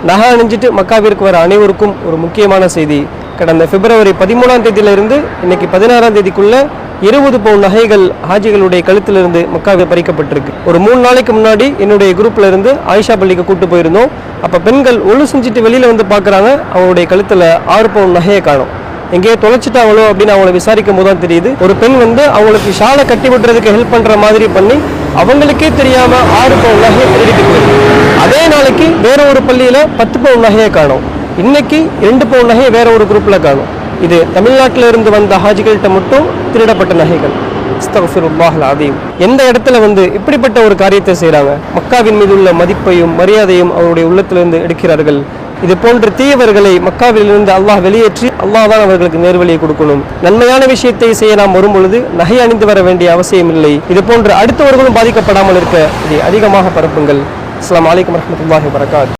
நகை அணிஞ்சிட்டு மக்காவிற்கு வர அனைவருக்கும் ஒரு முக்கியமான செய்தி. கடந்த பிப்ரவரி 13ஆம் தேதியிலிருந்து இன்னைக்கு 16ஆம் தேதிக்குள்ள 20 பவுன் நகைகள் ஹாஜிகளுடைய கழுத்திலிருந்து மக்காவில் பறிக்கப்பட்டிருக்கு. ஒரு 3 நாளைக்கு முன்னாடி என்னுடைய குரூப்ல இருந்து ஆயிஷா பள்ளிக்கு கூட்டு போயிருந்தோம். அப்ப பெண்கள் ஒழு செஞ்சுட்டு வெளியில வந்து பாக்குறாங்க, அவங்களுடைய கழுத்துல 6 பவுன் நகையை காணும். எங்கேயோ தொலைச்சிட்டாங்களோ அப்படின்னு அவங்களை விசாரிக்கும் போது தான் தெரியுது, ஒரு பெண் வந்து அவங்களுக்கு ஷாலை கட்டி விடுறதுக்கு ஹெல்ப் பண்ற மாதிரி பண்ணி அவங்களுக்கே தெரியாம 6 பவுன் நகையை திருடிட்டு போயிருக்கு. அதே நாளைக்கு வேற ஒரு பள்ளியில 10 பவுன் நகையை காணும். இன்னைக்கு 2 பவுன் நகையை வேற ஒரு குரூப்ல காணும். இது தமிழ்நாட்டில இருந்து வந்த ஹாஜிகள்கிட்ட மட்டும் திருடப்பட்ட நகைகள். அஸ்தக்ஃபிருல்லாஹல் அதீம். எந்த இடத்துல வந்து இப்படிப்பட்ட ஒரு காரியத்தை செய்யறாங்க? மக்காவின் மீது உள்ள மதிப்பையும் மரியாதையும் அவருடைய உள்ளத்திலிருந்து எடுக்கிறார்கள். இது போன்ற தீயவர்களை மக்காவிலிருந்து அல்லாஹ் வெளியேற்றி அல்லாஹ் தான் அவர்களுக்கு நேர்வழியை கொடுக்கணும். நன்மையான விஷயத்தை செய்ய நாம் வரும் பொழுது நகை அணிந்து வர வேண்டிய அவசியம் இல்லை. இது போன்று அடுத்தவர்களும் பாதிக்கப்படாமல் இருக்க இதை அதிகமாக பரப்புங்கள். அஸ்ஸலாமு அலைக்கும் வரஹ்மத்துல்லாஹி வபரகாத்துஹு.